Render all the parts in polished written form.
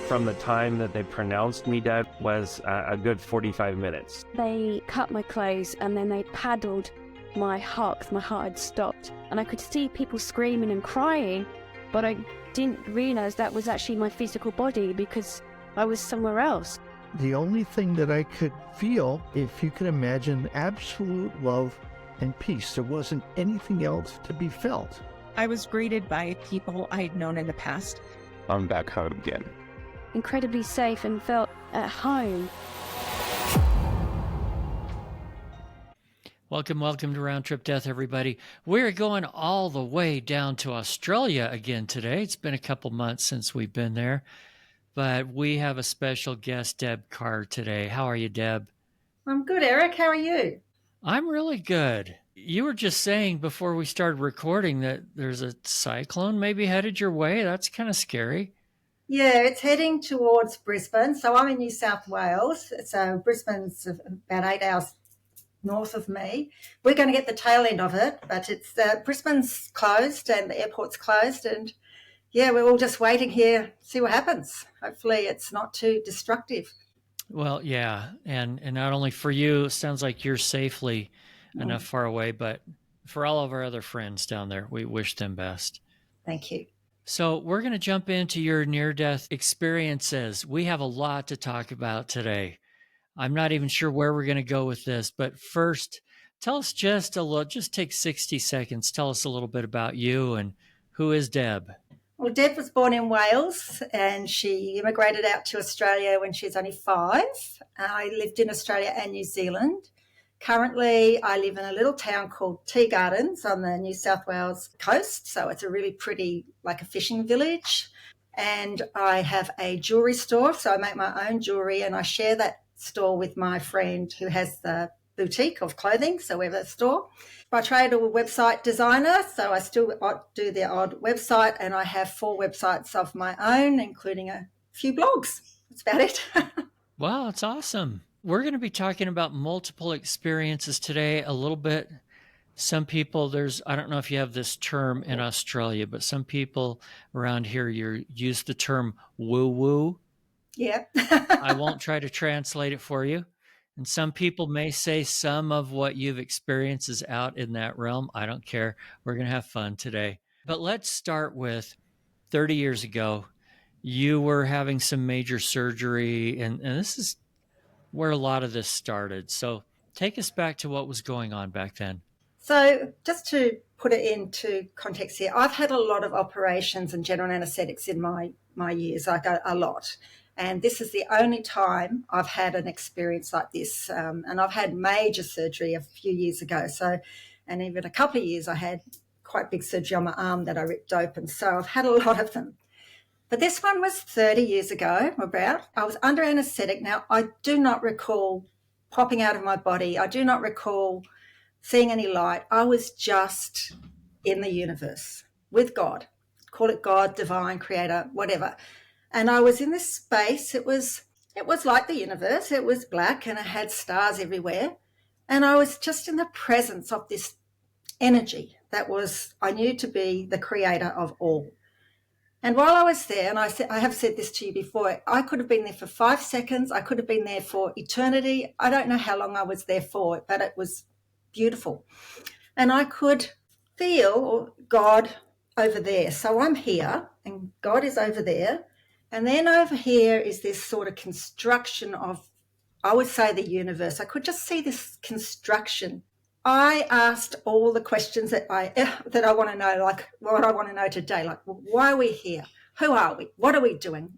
From the time that they pronounced me dead was a good 45 minutes. They cut my clothes and then they paddled my heart, 'cause my heart had stopped. And I could see people screaming and crying, but I didn't realise that was actually my physical body because I was somewhere else. The only thing that I could feel, if you could imagine, absolute love and peace. There wasn't anything else to be felt. I was greeted by people I had known in the past. I'm back home again. Incredibly safe and felt at home. Welcome to Round Trip Death, everybody. We're going all the way down to Australia again today. It's been a couple months since we've been there, but we have a special guest, Deb Carr, today. How are you, Deb? I'm good, Eric. How are you? I'm really good. You were just saying before we started recording that there's a cyclone maybe headed your way. That's kind of scary. Yeah, it's heading towards Brisbane. So I'm in New South Wales. So Brisbane's about 8 hours north of me. We're going to get the tail end of it, but it's Brisbane's closed and the airport's closed. And yeah, we're all just waiting here, see what happens. Hopefully it's not too destructive. Well, yeah. And not only for you, it sounds like you're safely enough far away, but for all of our other friends down there, we wish them best. Thank you. So we're going to jump into your near-death experiences. We have a lot to talk about today. I'm not even sure where we're going to go with this, but first, tell us just take 60 seconds. Tell us a little bit about you and who is Deb? Well, Deb was born in Wales and she immigrated out to Australia when she was only 5. I lived in Australia and New Zealand. Currently, I live in a little town called Tea Gardens on the New South Wales coast. So it's a really pretty, like a fishing village. And I have a jewellery store. So I make my own jewellery and I share that store with my friend who has the boutique of clothing. So we have a store. By trade, I'm a website designer. So I still do the odd website and I have 4 websites of my own, including a few blogs. That's about it. Wow, that's awesome. We're going to be talking about multiple experiences today a little bit. Some people, I don't know if you have this term in Australia, but some people around here use the term woo-woo. Yeah. I won't try to translate it for you. And some people may say some of what you've experienced is out in that realm. I don't care. We're going to have fun today. But let's start with 30 years ago. You were having some major surgery, and this is where a lot of this started. So take us back to what was going on back then. So just to put it into context here, I've had a lot of operations and general anaesthetics in my years, like a lot. And this is the only time I've had an experience like this. And I've had major surgery a few years ago. And even a couple of years, I had quite big surgery on my arm that I ripped open. So I've had a lot of them. But this one was 30 years ago, about. I was under anaesthetic. Now, I do not recall popping out of my body. I do not recall seeing any light. I was just in the universe with God. Call it God, divine, creator, whatever. And I was in this space. It was like the universe. It was black and it had stars everywhere. And I was just in the presence of this energy that I knew to be the creator of all. And while I was there, and I have said this to you before, I could have been there for 5 seconds. I could have been there for eternity. I don't know how long I was there for, but it was beautiful. And I could feel God over there. So I'm here and God is over there. And then over here is this sort of construction of, I would say, the universe. I could just see this construction. I asked all the questions that I want to know, like what I want to know today, like why are we here? Who are we? What are we doing?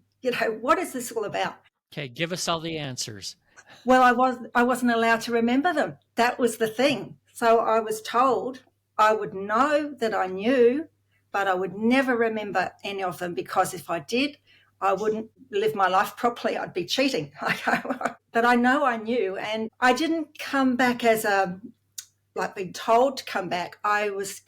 What is this all about? Okay, give us all the answers. Well, I wasn't allowed to remember them. That was the thing. So I was told I would know that I knew, but I would never remember any of them because if I did, I wouldn't live my life properly. I'd be cheating. But I know I knew, and I didn't come back as like being told to come back.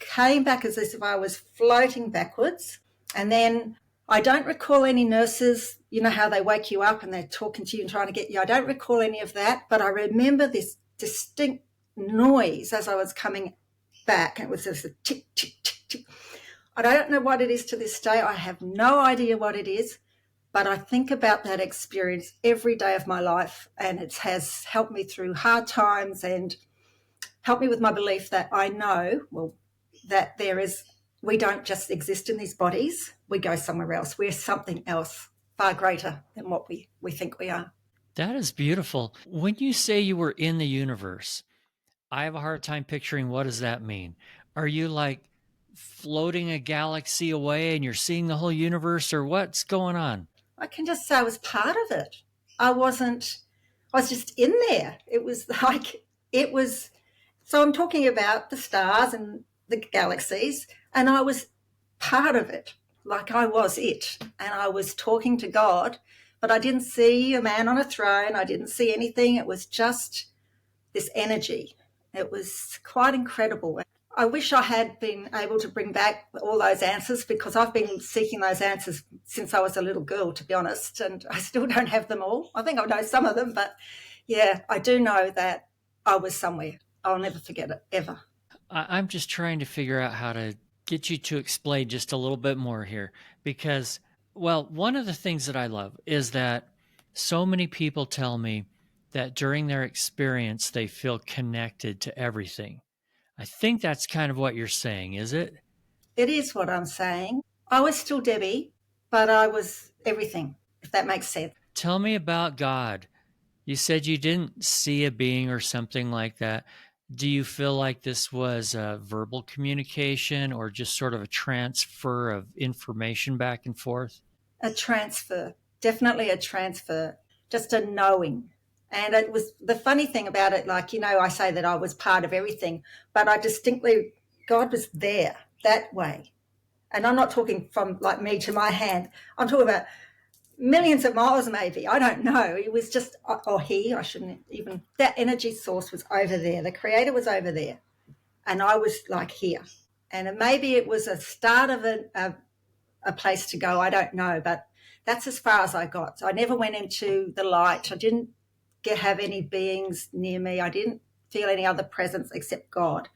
Came back as if I was floating backwards. And then I don't recall any nurses, you know how they wake you up and they're talking to you and trying to get you. I don't recall any of that, but I remember this distinct noise as I was coming back. It was just a tick, tick, tick, tick. I don't know what it is to this day. I have no idea what it is, but I think about that experience every day of my life, and it has helped me through hard times and helped me with my belief that I know, well, that we don't just exist in these bodies, we go somewhere else. We're something else far greater than what we think we are. That is beautiful. When you say you were in the universe, I have a hard time picturing what does that mean? Are you like floating a galaxy away and you're seeing the whole universe, or what's going on? I can just say I was part of it. I was just in there. So I'm talking about the stars and the galaxies, and I was part of it, like I was it. And I was talking to God, but I didn't see a man on a throne. I didn't see anything. It was just this energy. It was quite incredible. I wish I had been able to bring back all those answers, because I've been seeking those answers since I was a little girl, to be honest, and I still don't have them all. I think I know some of them, but yeah, I do know that I was somewhere. I'll never forget it, ever. I'm just trying to figure out how to get you to explain just a little bit more here, because, well, one of the things that I love is that so many people tell me that during their experience, they feel connected to everything. I think that's kind of what you're saying, is it? It is what I'm saying. I was still Debbie, but I was everything, if that makes sense. Tell me about God. You said you didn't see a being or something like that. Do you feel like this was a verbal communication or just sort of a transfer of information back and forth? A transfer, definitely a transfer, just a knowing. And it was the funny thing about it, like, I say that I was part of everything, but God was there that way. And I'm not talking from like me to my hand. I'm talking about millions of miles maybe. I don't know. It was just, I shouldn't even, that energy source was over there. The creator was over there. And I was like here. And maybe it was a start of a place to go. I don't know. But that's as far as I got. So I never went into the light. I didn't have any beings near me. I didn't feel any other presence except God.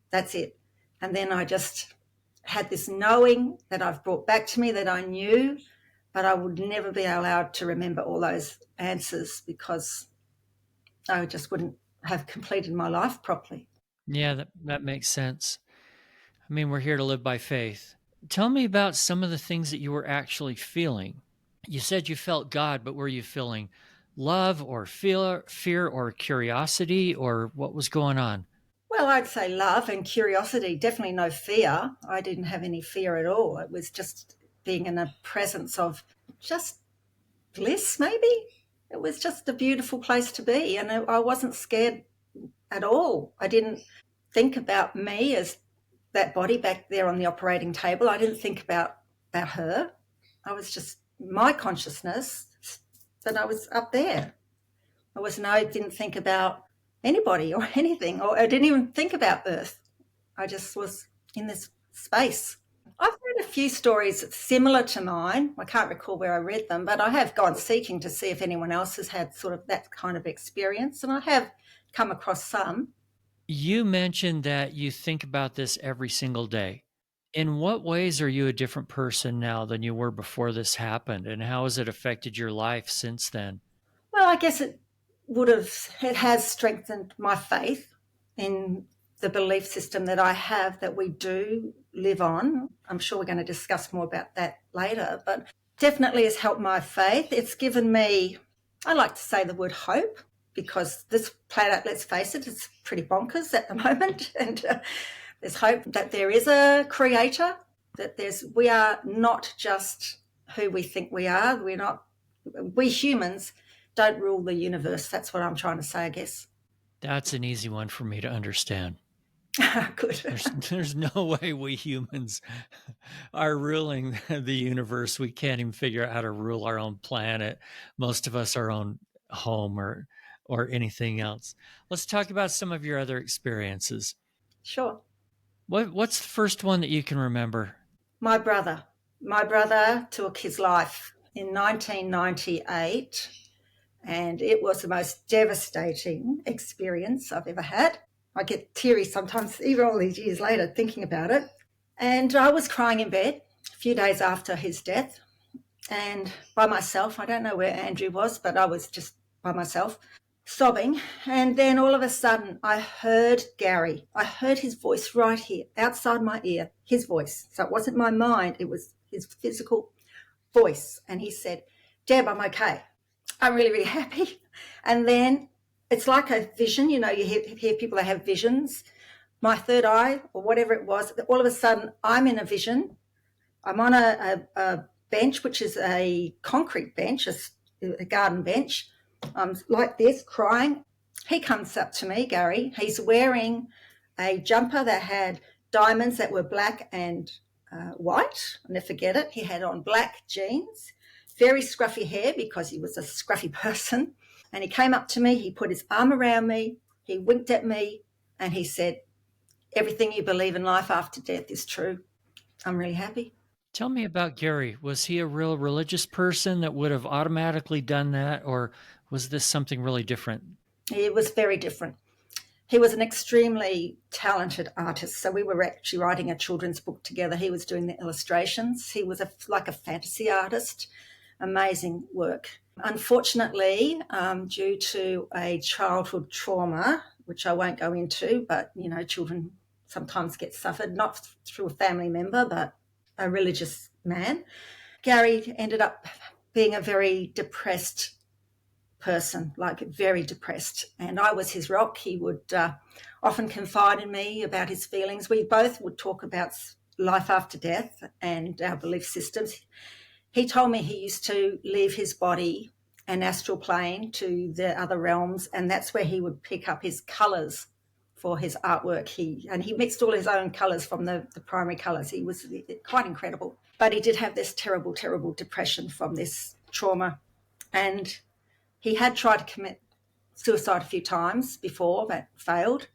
That's it. And then I just had this knowing that I've brought back to me, that I knew, but I would never be allowed to remember all those answers, because I just wouldn't have completed my life properly. Yeah, that makes sense. I mean, we're here to live by faith. Tell me about some of the things that you were actually feeling. You said you felt God, but were you feeling love or fear or curiosity, or what was going on? Well, I'd say love and curiosity, definitely no fear. I didn't have any fear at all. It was just being in a presence of just bliss, maybe. It was just a beautiful place to be, and I wasn't scared at all. I didn't think about me as that body back there on the operating table. I didn't think about her. I was just my consciousness that I was up there. I didn't think about anybody or anything, or I didn't even think about Earth. I just was in this space. I've read a few stories similar to mine. I can't recall where I read them, but I have gone seeking to see if anyone else has had sort of that kind of experience, and I have come across some. You mentioned that you think about this every single day. In what ways are you a different person now than you were before this happened, and how has it affected your life since then? Well, I guess it has strengthened my faith in the belief system that I have, that we do live on. I'm sure we're going to discuss more about that later, but definitely has helped my faith. It's given me, I like to say the word hope, because this planet, let's face it, it's pretty bonkers at the moment. And there's hope that there is a creator, that we are not just who we think we are. We humans don't rule the universe. That's what I'm trying to say, I guess. That's an easy one for me to understand. Good. There's no way we humans are ruling the universe. We can't even figure out how to rule our own planet. Most of us, our own home or anything else. Let's talk about some of your other experiences. Sure. What's the first one that you can remember? My brother. My brother took his life in 1998, and it was the most devastating experience I've ever had. I get teary sometimes, even all these years later, thinking about it. And I was crying in bed a few days after his death and by myself. I don't know where Andrew was, but I was just by myself, sobbing. And then all of a sudden I heard Gary. I heard his voice right here outside my ear, his voice. So it wasn't my mind, it was his physical voice. And he said, Deb, I'm okay. I'm really, really happy. And then it's like a vision. You hear people that have visions. My third eye or whatever it was, all of a sudden I'm in a vision. I'm on a bench, which is a concrete bench, a garden bench. I'm like this, crying. He comes up to me, Gary. He's wearing a jumper that had diamonds that were black and white. I'll never forget it. He had on black jeans, very scruffy hair because he was a scruffy person. And he came up to me. He put his arm around me. He winked at me and he said, everything you believe in life after death is true. I'm really happy. Tell me about Gary. Was he a real religious person that would have automatically done that, or was this something really different? It was very different. He was an extremely talented artist. So we were actually writing a children's book together. He was doing the illustrations. He was like a fantasy artist. Amazing work. Unfortunately, due to a childhood trauma, which I won't go into, but, children sometimes get suffered, not through a family member, but a religious man. Gary ended up being a very depressed person, like very depressed. And I was his rock. He would often confide in me about his feelings. We both would talk about life after death and our belief systems. He told me he used to leave his body and astral plane to the other realms, and that's where he would pick up his colours for his artwork. He mixed all his own colours from the primary colours. He was quite incredible. But he did have this terrible, terrible depression from this trauma. And he had tried to commit suicide a few times before, that failed.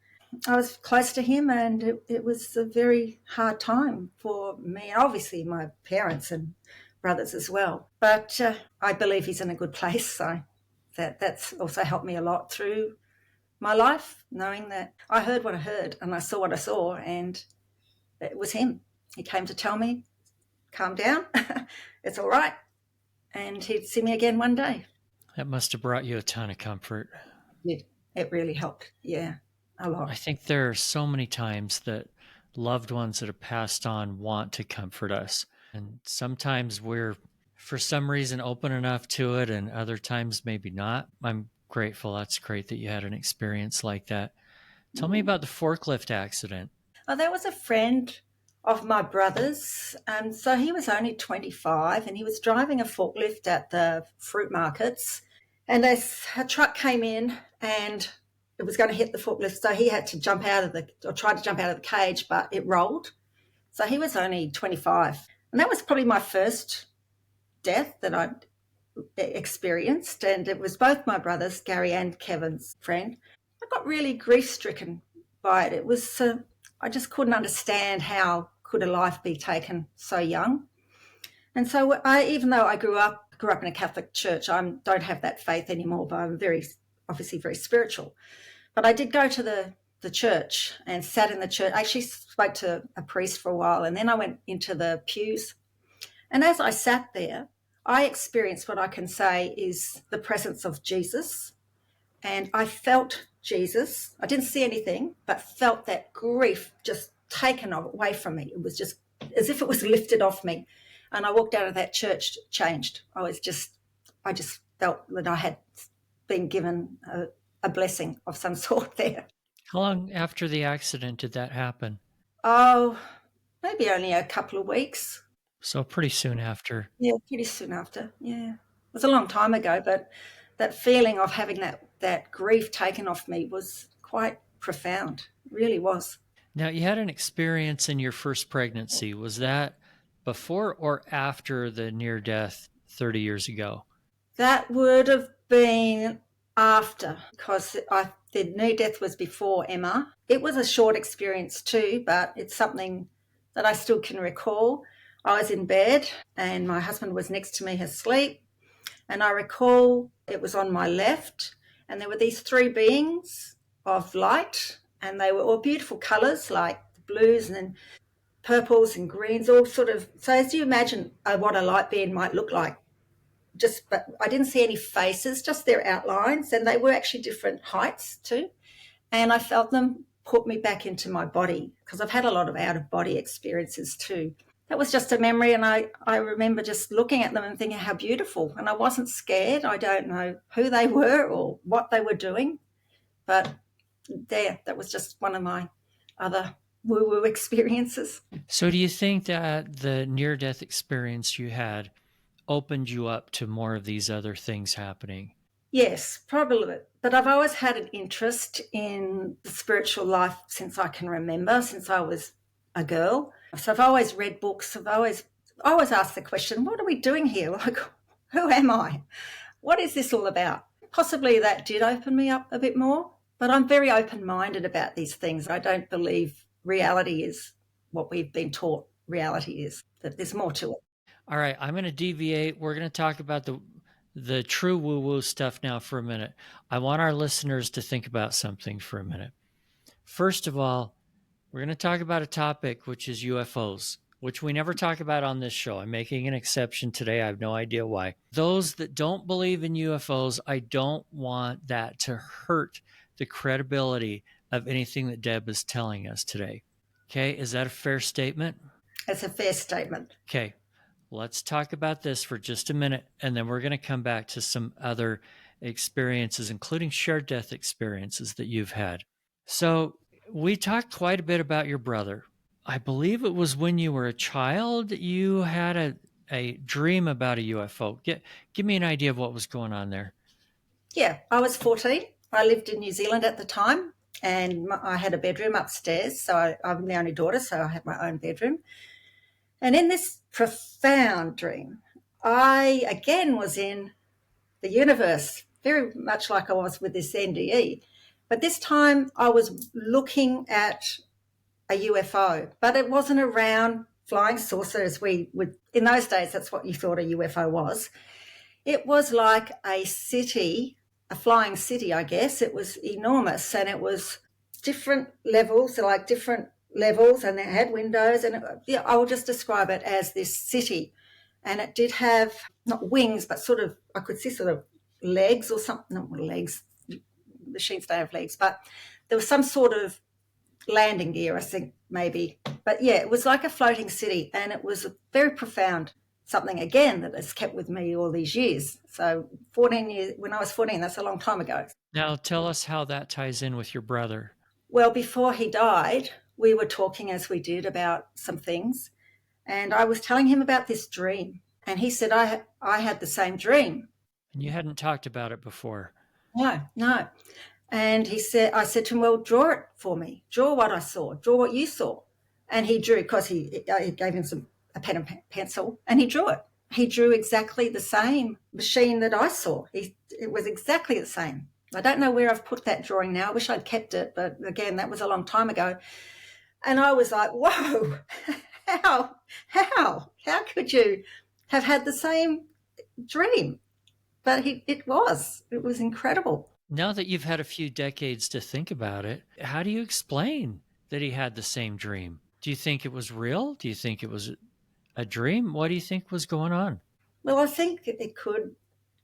I was close to him, and it was a very hard time for me, and obviously my parents and brothers as well. But I believe he's in a good place, so that's also helped me a lot through my life, knowing that I heard what I heard and I saw what I saw, and it was him. He came to tell me, calm down, it's all right, and he'd see me again one day. That must have brought you a ton of comfort. It really helped, yeah, a lot. I think there are so many times that loved ones that have passed on want to comfort us. And sometimes we're, for some reason, open enough to it, and other times maybe not. I'm grateful. That's great that you had an experience like that. Tell me about the forklift accident. Oh, there was a friend of my brother's. So he was only 25 and he was driving a forklift at the fruit markets. And a truck came in and it was going to hit the forklift. So he had to try to jump out of the cage, but it rolled. So he was only 25. And that was probably my first death that I'd experienced, and it was both my brothers, Gary and Kevin's friend. I got really grief-stricken by it. It was I just couldn't understand how could a life be taken so young. And so even though I grew up in a Catholic church, I don't have that faith anymore, but I'm obviously very spiritual. But I did go to the church and sat in the church. I actually spoke to a priest for a while, and then I went into the pews. And as I sat there, I experienced what I can say is the presence of Jesus. And I felt Jesus. I didn't see anything, but felt that grief just taken away from me. It was just as if it was lifted off me. And I walked out of that church changed. I just felt that I had been given a blessing of some sort there. How long after the accident did that happen? Oh, maybe only a couple of weeks. So pretty soon after. Yeah, pretty soon after. Yeah. It was a long time ago, but that feeling of having that grief taken off me was quite profound. It really was. Now, you had an experience in your first pregnancy. Was that before or after the near death 30 years ago? That would have been after, because the near death was before Emma. It was a short experience too, but it's something that I still can recall. I was in bed and my husband was next to me asleep, and I recall it was on my left, and there were these three beings of light, and they were all beautiful colours like the blues and purples and greens, all sort of. So as you imagine what a light being might look like, but I didn't see any faces, just their outlines, and they were actually different heights too. And I felt them put me back into my body, because I've had a lot of out-of-body experiences too. That was just a memory, and I remember just looking at them and thinking how beautiful, and I wasn't scared. I don't know who they were or what they were doing, but that was just one of my other woo-woo experiences. So do you think that the near-death experience you had opened you up to more of these other things happening? Yes, probably. But I've always had an interest in the spiritual life since I can remember, since I was a girl. So I've always read books. I always asked the question, what are we doing here? Like, who am I? What is this all about? Possibly that did open me up a bit more, but I'm very open-minded about these things. I don't believe reality is what we've been taught reality is, that there's more to it. All right, I'm going to deviate. We're going to talk about the true woo-woo stuff now for a minute. I want our listeners to think about something for a minute. First of all, we're going to talk about a topic, which is UFOs, which we never talk about on this show. I'm making an exception today. I have no idea why. Those that don't believe in UFOs, I don't want that to hurt the credibility of anything that Deb is telling us today. Okay, is that a fair statement? That's a fair statement. Okay, let's talk about this for just a minute, and then we're going to come back to some other experiences, including shared death experiences that you've had. So we talked quite a bit about your brother. I believe it was when you were a child, you had a dream about a UFO. Give me an idea of what was going on there. Yeah, I was 14. I lived in New Zealand at the time, and I had a bedroom upstairs. So I'm the only daughter, so I had my own bedroom. And in this profound dream, I again was in the universe, very much like I was with this NDE. But this time I was looking at a UFO, but it wasn't a round flying saucer as we would. In those days, that's what you thought a UFO was. It was like a city, a flying city, I guess. It was enormous, and it was different levels, and it had windows, and I will just describe it as this city. And it did have not wings, but sort of, I could see sort of legs or something, not legs, machines don't have legs, but there was some sort of landing gear, I think, maybe. But yeah, it was like a floating city, and it was very profound, something again that has kept with me all these years. So 14 years, when I was 14, that's a long time ago. Now tell us how that ties in with your brother. Well, before he died, we were talking as we did about some things, and I was telling him about this dream, and he said, I had the same dream. And you hadn't talked about it before. No. And I said to him, well, draw it for me. Draw what I saw. Draw what you saw. And he drew, because he gave him a pen and pencil, and he drew it. He drew exactly the same machine that I saw. It was exactly the same. I don't know where I've put that drawing now. I wish I'd kept it, but again, that was a long time ago. And I was like, whoa, how could you have had the same dream? But it was incredible. Now that you've had a few decades to think about it, how do you explain that he had the same dream? Do you think it was real? Do you think it was a dream? What do you think was going on? Well, I think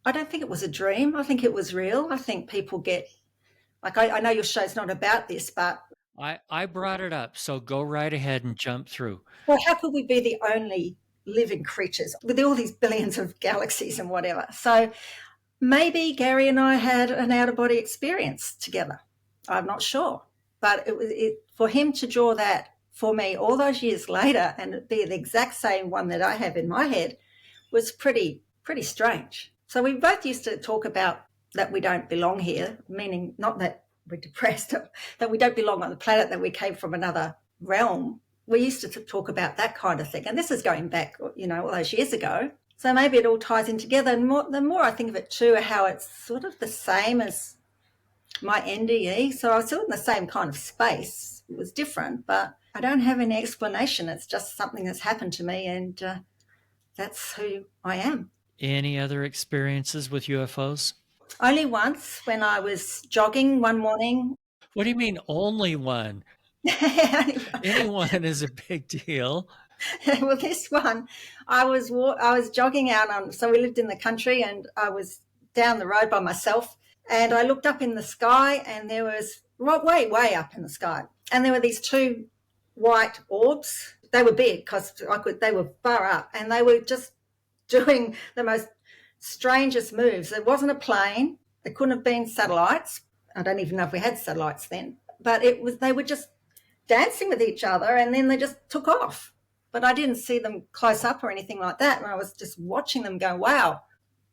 I don't think it was a dream. I think it was real. I think people get, like, I know your show's not about this, but I brought it up, so go right ahead and jump through. Well, how could we be the only living creatures with all these billions of galaxies and whatever? So maybe Gary and I had an out-of-body experience together. I'm not sure. But for him to draw that for me all those years later and it be the exact same one that I have in my head was pretty strange. So we both used to talk about that we don't belong here, meaning not that we're depressed, that we don't belong on the planet, that we came from another realm. We used to talk about that kind of thing. And this is going back, all those years ago. So maybe it all ties in together. And the more I think of it too, how it's sort of the same as my NDE. So I was still in the same kind of space. It was different, but I don't have any explanation. It's just something that's happened to me, and that's who I am. Any other experiences with UFOs? Only once, when I was jogging one morning. What do you mean only one? Anyone is a big deal. Well, this one, I was jogging out on. So we lived in the country, and I was down the road by myself, and I looked up in the sky, and there was way up in the sky, and there were these two white orbs. They were big because they were far up, and they were just doing the most strangest moves. There wasn't a plane. There couldn't have been satellites. I don't even know if we had satellites then, but they were just dancing with each other, and then they just took off. But I didn't see them close up or anything like that. And I was just watching them go, wow,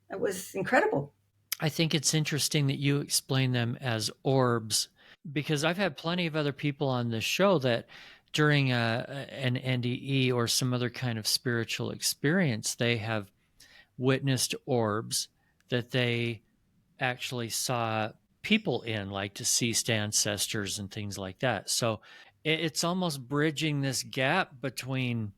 it was incredible. I think it's interesting that you explain them as orbs, because I've had plenty of other people on this show that during an NDE or some other kind of spiritual experience, they have witnessed orbs that they actually saw people in, like deceased ancestors and things like that. So it's almost bridging this gap between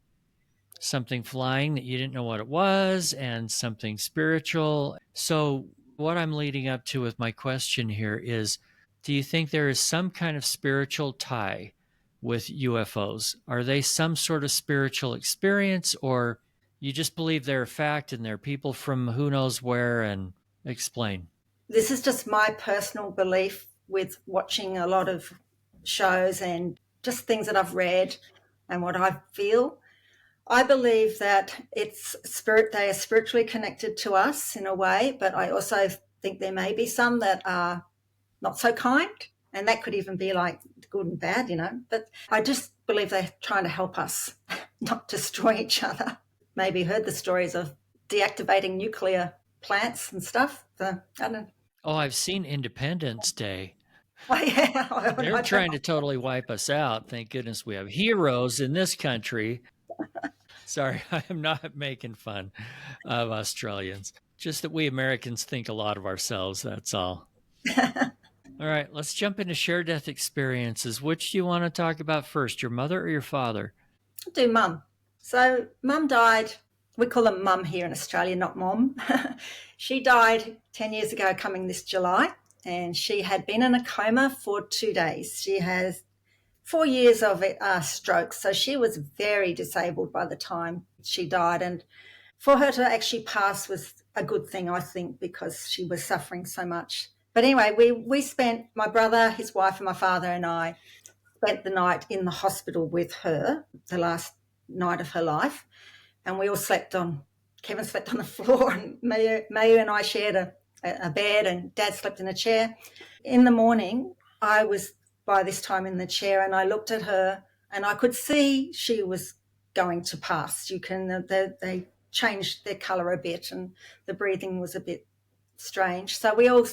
something flying that you didn't know what it was and something spiritual. So what I'm leading up to with my question here is, do you think there is some kind of spiritual tie with UFOs? Are they some sort of spiritual experience, or you just believe they're a fact and they're people from who knows where? And explain. This is just my personal belief with watching a lot of shows and just things that I've read and what I feel. I believe that they are spiritually connected to us in a way, but I also think there may be some that are not so kind, and that could even be like good and bad, But I just believe they're trying to help us, not destroy each other. Maybe heard the stories of deactivating nuclear plants and stuff. So, I don't know. Oh, I've seen Independence Day. Oh, yeah. They're trying to totally wipe us out. Thank goodness we have heroes in this country. Sorry, I am not making fun of Australians. Just that we Americans think a lot of ourselves, that's all. All right, let's jump into shared death experiences. Which do you want to talk about first, your mother or your father? I'll do Mum. So Mum died. We call her Mum here in Australia, not Mom. She died 10 years ago coming this July, and she had been in a coma for 2 days. She has 4 years of stroke, so she was very disabled by the time she died. And for her to actually pass was a good thing, I think, because she was suffering so much. But anyway, we spent, my brother, his wife, and my father and I spent the night in the hospital with her, the last night of her life. And we all Kevin slept on the floor, and Mayu and I shared a bed, and Dad slept in a chair. In the morning, I was by this time in the chair, and I looked at her, and I could see she was going to pass. They changed their colour a bit, and the breathing was a bit strange. So we all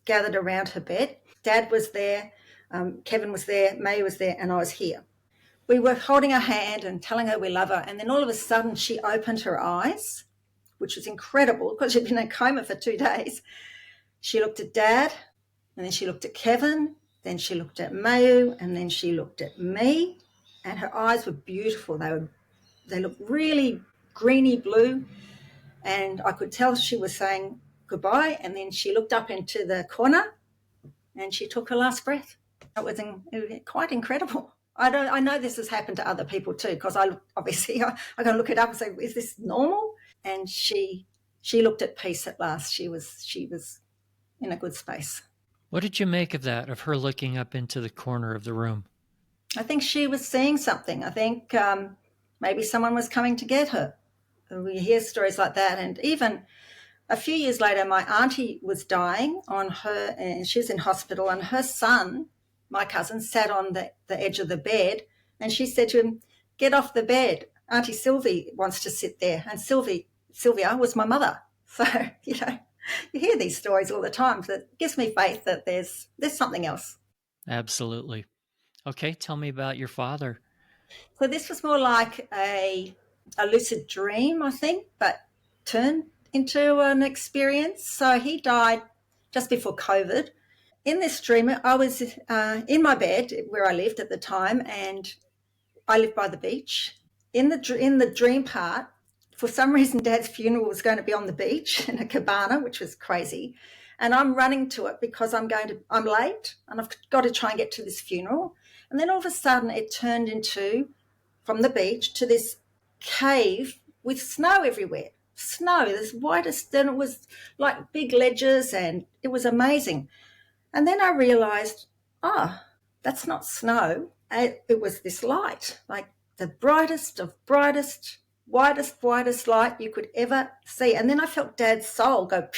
gathered around her bed. Dad was there, Kevin was there, May was there, and I was here. We were holding her hand and telling her we love her, and then all of a sudden she opened her eyes, which was incredible because she'd been in a coma for 2 days. She looked at Dad, and then she looked at Kevin, then she looked at Mayu, and then she looked at me, and her eyes were beautiful. They looked really greeny blue, and I could tell she was saying goodbye, and then she looked up into the corner and she took her last breath. It was quite incredible. I know this has happened to other people too, because I can look it up and say, is this normal? And she looked at peace at last. She was in a good space. What did you make of that, of her looking up into the corner of the room? I think she was seeing something. I think maybe someone was coming to get her. We hear stories like that. And even a few years later, my auntie was dying and she was in hospital, and her son, my cousin, sat on the edge of the bed, and she said to him, "Get off the bed. Auntie Sylvie wants to sit there." And Sylvia was my mother. So, you hear these stories all the time. So it gives me faith that there's something else. Absolutely. Okay, tell me about your father. So this was more like a lucid dream, I think, but turned into an experience. So he died just before COVID. In this dream, I was in my bed where I lived at the time, and I lived by the beach. In the dream part, for some reason, Dad's funeral was going to be on the beach in a cabana, which was crazy. And I'm running to it because I'm late, and I've got to try and get to this funeral. And then all of a sudden it turned into, from the beach to this cave with snow everywhere. Snow, this whitest, and it was like big ledges, and it was amazing. And then I realised, that's not snow. It was this light, like the brightest of brightest, whitest light you could ever see. And then I felt Dad's soul go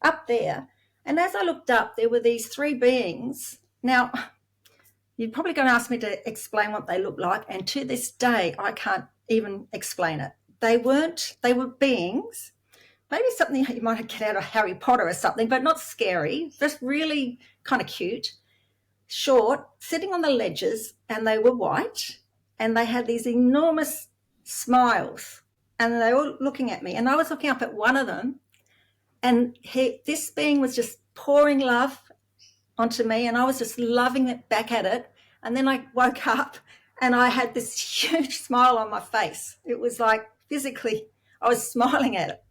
up there. And as I looked up, there were these three beings. Now, you're probably going to ask me to explain what they look like. And to this day, I can't even explain it. They were beings, maybe something you might get out of Harry Potter or something, but not scary, just really kind of cute, short, sitting on the ledges, and they were white, and they had these enormous smiles, and they were looking at me, and I was looking up at one of them, and this being was just pouring love onto me, and I was just loving it back at it. And then I woke up and I had this huge smile on my face. It was like physically I was smiling at it.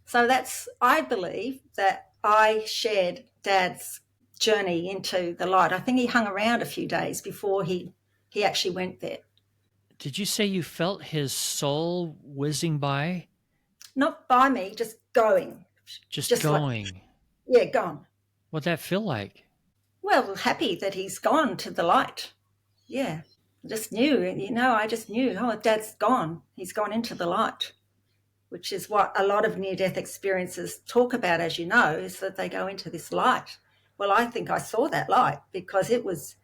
So I believe that I shared Dad's journey into the light. I think he hung around a few days before he actually went there. Did you say you felt his soul whizzing by? Not by me, just going. Just going? Like, yeah, gone. What'd that feel like? Well, happy that he's gone to the light. Yeah, I just knew, I just knew, Dad's gone. He's gone into the light, which is what a lot of near-death experiences talk about, as you know, is that they go into this light. Well, I think I saw that light because it was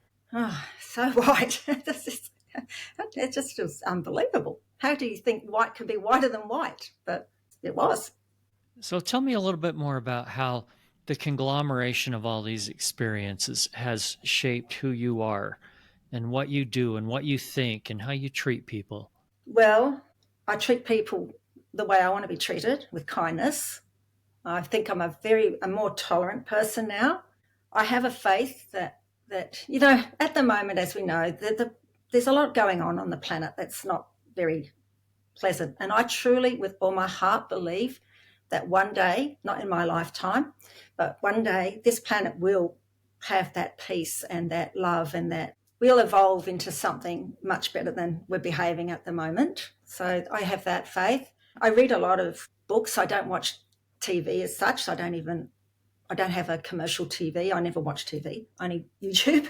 so white. It just was unbelievable. How do you think white could be whiter than white? But it was. So tell me a little bit more about how the conglomeration of all these experiences has shaped who you are and what you do and what you think and how you treat people. Well, I treat people the way I want to be treated, with kindness. I think I'm a more tolerant person now. I have a faith that at the moment, as we know, there's a lot going on the planet that's not very pleasant. And I truly, with all my heart, believe that one day, not in my lifetime, but one day this planet will have that peace and that love, and that we'll evolve into something much better than we're behaving at the moment. So I have that faith. I read a lot of books. I don't watch TV as such. I don't have a commercial TV. I never watch TV, only YouTube.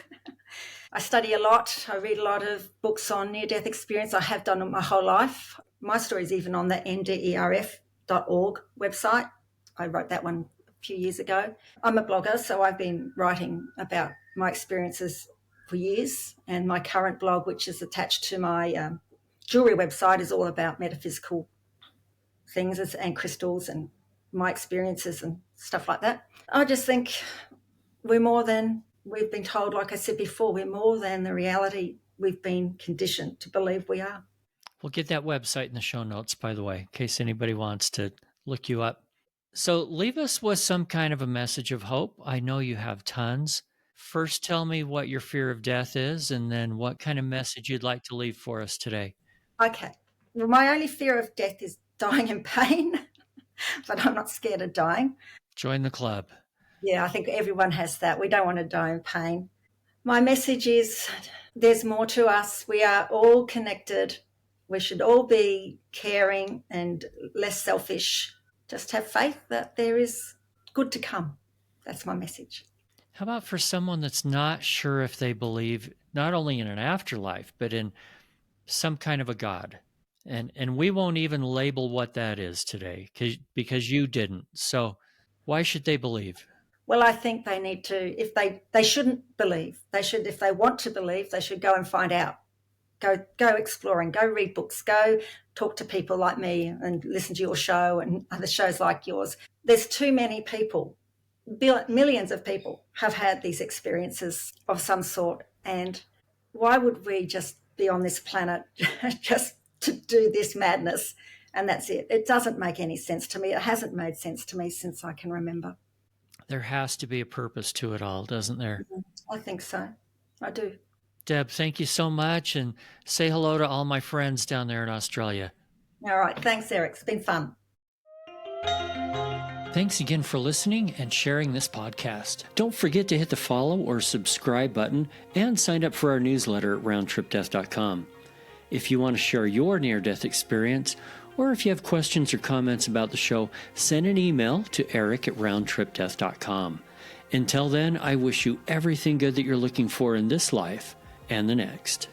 I study a lot. I read a lot of books on near-death experience. I have done it my whole life. My story is even on the NDERF.org website. I wrote that one a few years ago. I'm a blogger, so I've been writing about my experiences for years, and my current blog, which is attached to my jewellery website, is all about metaphysical things and crystals and my experiences and stuff like that. I just think we're more than we've been told. Like I said before, we're more than the reality we've been conditioned to believe we are. We'll get that website in the show notes, by the way, in case anybody wants to look you up. So leave us with some kind of a message of hope. I know you have tons. First, tell me what your fear of death is, and then what kind of message you'd like to leave for us today. Okay. Well, my only fear of death is dying in pain, but I'm not scared of dying. Join the club. Yeah, I think everyone has that. We don't want to die in pain. My message is there's more to us. We are all connected. We should all be caring and less selfish. Just have faith that there is good to come. That's my message. How about for someone that's not sure if they believe not only in an afterlife, but in some kind of a God? And we won't even label what that is today because you didn't. So why should they believe? Well, I think they need to, if they shouldn't believe. They should, if they want to believe, they should go and find out. Go exploring, go read books, go talk to people like me and listen to your show and other shows like yours. There's too many people, millions of people have had these experiences of some sort. And why would we just be on this planet just to do this madness? And that's it. It doesn't make any sense to me. It hasn't made sense to me since I can remember. There has to be a purpose to it all, doesn't there? I think so. I do. Deb, thank you so much, and say hello to all my friends down there in Australia. All right. Thanks, Eric. It's been fun. Thanks again for listening and sharing this podcast. Don't forget to hit the follow or subscribe button and sign up for our newsletter at roundtripdeath.com. If you want to share your near-death experience, or if you have questions or comments about the show, send an email to eric@roundtripdeath.com. Until then, I wish you everything good that you're looking for in this life and the next.